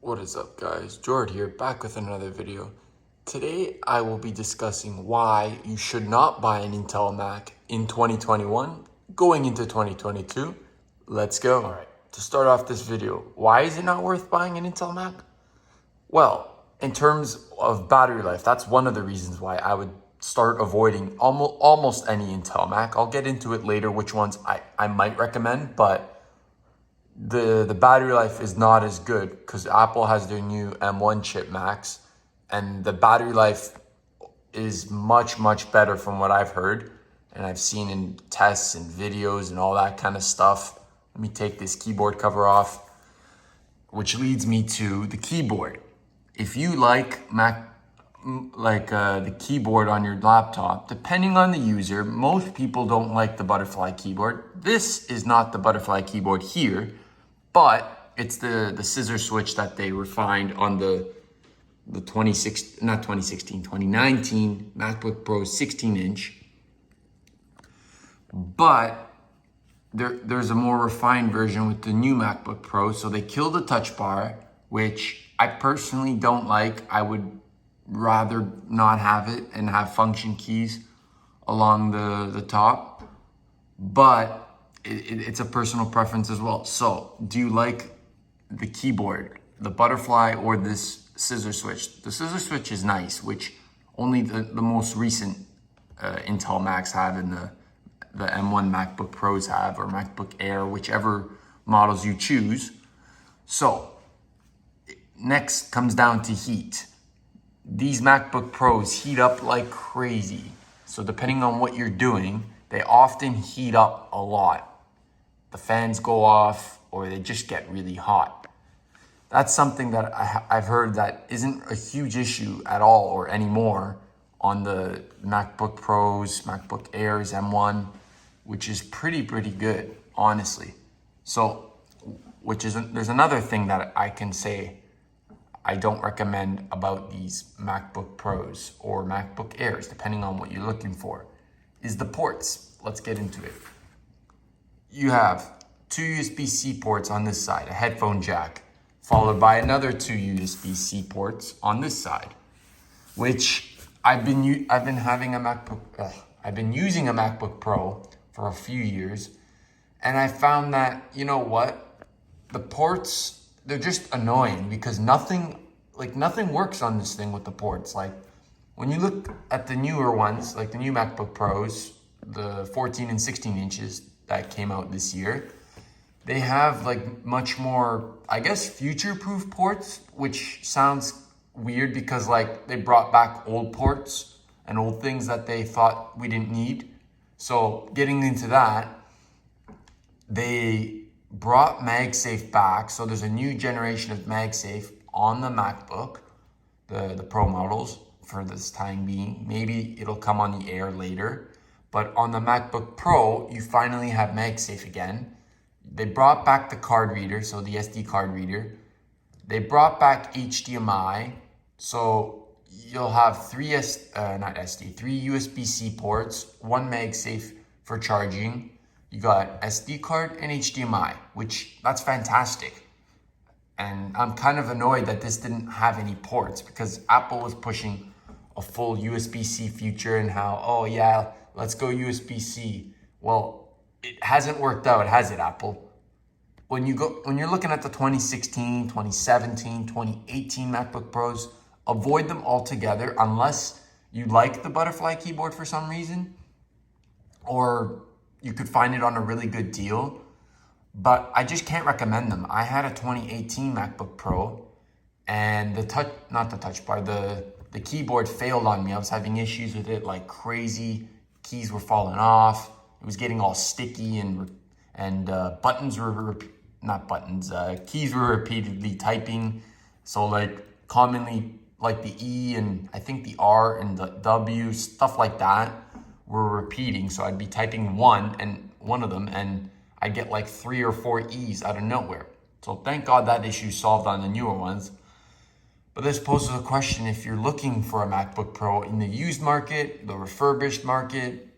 What is up, guys? Jord here, back with another video. Today I will be discussing why you should not buy an Intel Mac in 2021 going into 2022. Let's go. All right, to start off this video, why is it not worth buying an Intel Mac? Well, in terms of battery life, that's one of the reasons why I would start avoiding almost any Intel Mac. I'll get into it later which ones I might recommend, but the battery life is not as good because Apple has their new M1 chip Max, and the battery life is much better from what I've heard and I've seen in tests and videos and all that kind of stuff. Let me take this keyboard cover off, which leads me to the keyboard. If you like the keyboard on your laptop, depending on the user, most people don't like the butterfly keyboard. This is not the butterfly keyboard here, but it's the scissor switch that they refined on the 2019 MacBook Pro 16-inch. But there's a more refined version with the new MacBook Pro. So they killed the touch bar, which I personally don't like. I would rather not have it and have function keys along the top. But it's a personal preference as well. So do you like the keyboard, the butterfly, or this scissor switch? The scissor switch is nice, which only the most recent Intel Macs have, and the M1 MacBook Pros have, or MacBook Air, whichever models you choose. So next comes down to heat. These MacBook Pros heat up like crazy. So depending on what you're doing, they often heat up a lot. The fans go off or they just get really hot. That's something that I've heard that isn't a huge issue at all or anymore on the MacBook Pros, MacBook Airs, M1, which is pretty good, honestly. So, there's another thing that I can say I don't recommend about these MacBook Pros or MacBook Airs, depending on what you're looking for, is the ports. Let's get into it. You have two USB-C ports on this side, a headphone jack, followed by another two USB-C ports on this side, which I've been using a MacBook Pro for a few years, and I found that, you know what, the ports, they're just annoying because nothing works on this thing with the ports. Like when you look at the newer ones, like the new MacBook Pros, the 14 and 16 inches that came out this year, they have like much more, I guess, future-proof ports, which sounds weird because like they brought back old ports and old things that they thought we didn't need. So getting into that, they brought Magsafe back. So there's a new generation of Magsafe on the MacBook, the Pro models for this time being. Maybe it'll come on the Air later. But on the MacBook Pro, you finally have Magsafe again. They brought back the card reader, so the SD card reader. They brought back HDMI, so you'll have three USB-C ports, one Magsafe for charging. You got SD card and HDMI, which that's fantastic. And I'm kind of annoyed that this didn't have any ports because Apple was pushing a full USB-C feature and how, oh yeah, let's go USB-C. Well, it hasn't worked out, has it, Apple? When you're looking at the 2016, 2017, 2018 MacBook Pros, avoid them altogether unless you like the butterfly keyboard for some reason, or you could find it on a really good deal. But I just can't recommend them. I had a 2018 MacBook Pro, and the keyboard failed on me. I was having issues with it like crazy. Keys were falling off. It was getting all sticky, and keys were repeatedly typing. So like commonly like the E and I think the R and the W, stuff like that were repeating. So I'd be typing one of them and I'd get like 3 or 4 E's out of nowhere. So thank God that issue solved on the newer ones. But this poses a question: if you're looking for a MacBook Pro in the used market, the refurbished market,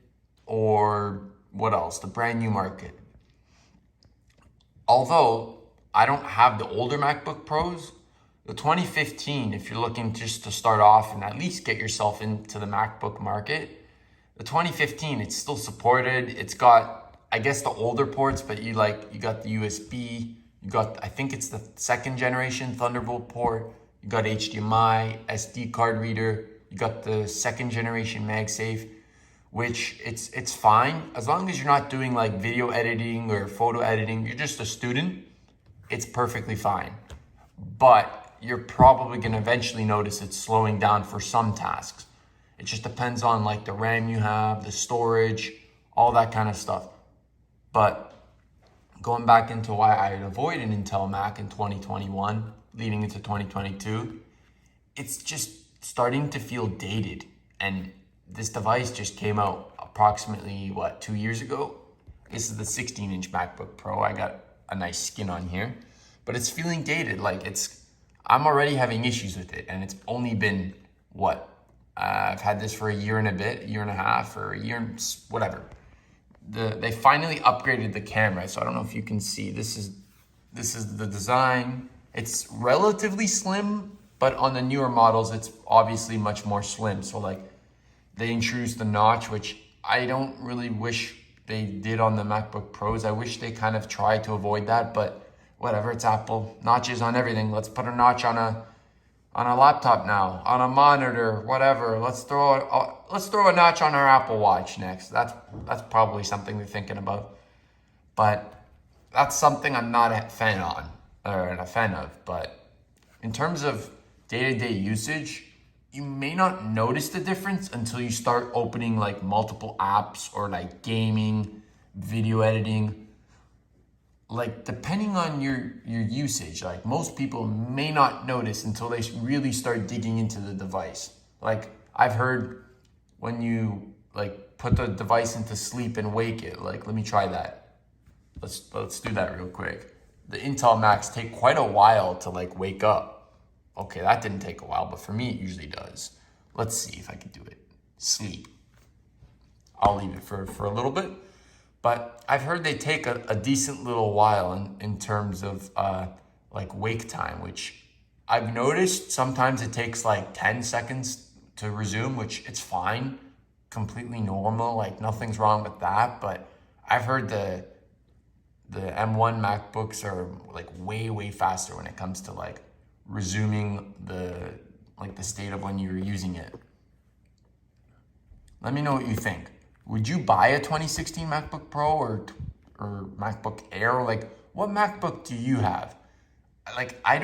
or what else, the brand new market. Although I don't have the older MacBook Pros, The 2015, if you're looking just to start off and at least get yourself into the MacBook market, the 2015, it's still supported. It's got, I guess, the older ports, but you got the USB, you got, I think it's the second generation Thunderbolt port, you got HDMI, SD card reader, you got the second generation MagSafe, which it's fine. As long as you're not doing like video editing or photo editing, you're just a student, it's perfectly fine. But you're probably gonna eventually notice it's slowing down for some tasks. It just depends on like the RAM you have, the storage, all that kind of stuff. But going back into why I'd avoid an Intel Mac in 2021, leading into 2022, it's just starting to feel dated. And this device just came out approximately, 2 years ago? This is the 16-inch MacBook Pro. I got a nice skin on here, but it's feeling dated. I'm already having issues with it, and it's only been, I've had this for a year and a bit, a year and a half, or a year and whatever. They finally upgraded the camera, so I don't know if you can see. This is the design. It's relatively slim, but on the newer models, it's obviously much more slim. So they introduced the notch, which I don't really wish they did on the MacBook Pros. I wish they kind of tried to avoid that, but whatever, it's Apple. Notches on everything. Let's put a notch on a laptop now, on a monitor, whatever. Let's throw a notch on our Apple Watch next. That's probably something they're thinking about. But that's something I'm not a fan of. But in terms of day-to-day usage, you may not notice the difference until you start opening like multiple apps or like gaming, video editing. Like depending on your usage, like most people may not notice until they really start digging into the device. Like I've heard when you like put the device into sleep and wake it, like let me try that. Let's do that real quick. The Intel Macs take quite a while to like wake up. Okay, that didn't take a while, but for me it usually does. Let's see if I can do it. Sleep. I'll leave it for a little bit. But I've heard they take a decent little while in terms of like wake time, which I've noticed sometimes it takes like 10 seconds to resume, which it's fine, completely normal, like nothing's wrong with that. But I've heard the M1 MacBooks are like way faster when it comes to like resuming the state of when you're using it. Let me know what you think. Would you buy a 2016 MacBook Pro or MacBook Air? Like, what MacBook do you have? Like, I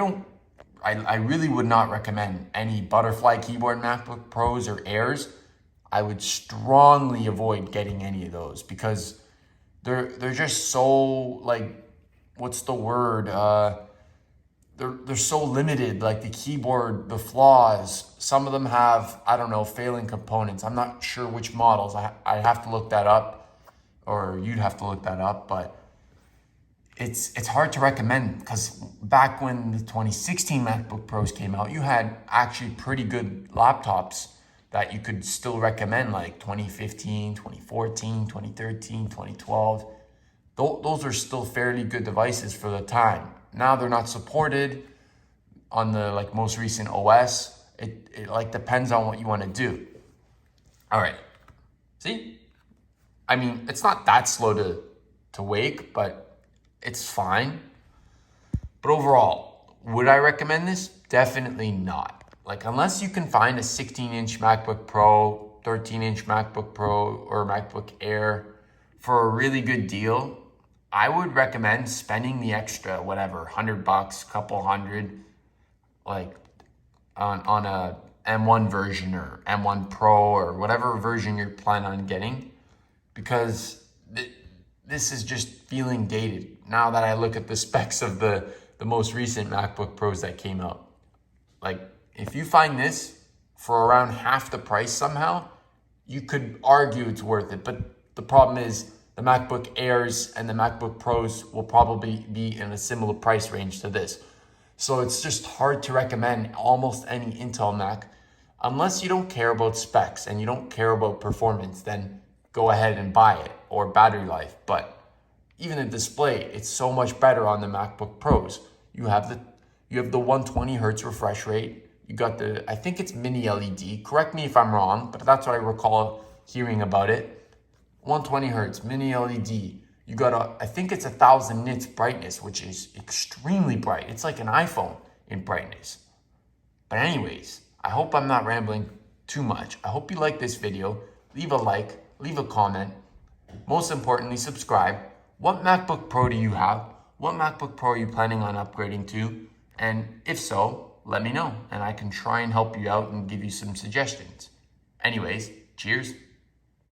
really would not recommend any butterfly keyboard MacBook Pros or Airs. I would strongly avoid getting any of those because they're just so like, what's the word? They're so limited, like the keyboard, the flaws. Some of them have, I don't know, failing components. I'm not sure which models. I have to look that up, or you'd have to look that up, but it's hard to recommend because back when the 2016 MacBook Pros came out, you had actually pretty good laptops that you could still recommend, like 2015, 2014, 2013, 2012. Those are still fairly good devices for the time. Now they're not supported on the like most recent OS. It like depends on what you want to do. All right. See? I mean, it's not that slow to wake, but it's fine. But overall, would I recommend this? Definitely not. Like unless you can find a 16-inch MacBook Pro, 13-inch MacBook Pro, or MacBook Air for a really good deal, I would recommend spending the extra, $100, couple hundred, like on a M1 version or M1 Pro or whatever version you're planning on getting, because this is just feeling dated. Now that I look at the specs of the most recent MacBook Pros that came out, like if you find this for around half the price somehow, you could argue it's worth it. But the problem is, the MacBook Airs and the MacBook Pros will probably be in a similar price range to this. So it's just hard to recommend almost any Intel Mac. Unless you don't care about specs and you don't care about performance, then go ahead and buy it, or battery life. But even the display, it's so much better on the MacBook Pros. You have You have the 120 hertz refresh rate. You got the, I think it's mini LED. Correct me if I'm wrong, but that's what I recall hearing about it. 120 hertz, mini LED. You got I think it's 1000 nits brightness, which is extremely bright. It's like an iPhone in brightness. But anyways, I hope I'm not rambling too much. I hope you like this video. Leave a like, leave a comment. Most importantly, subscribe. What MacBook Pro do you have? What MacBook Pro are you planning on upgrading to? And if so, let me know, and I can try and help you out and give you some suggestions. Anyways, cheers.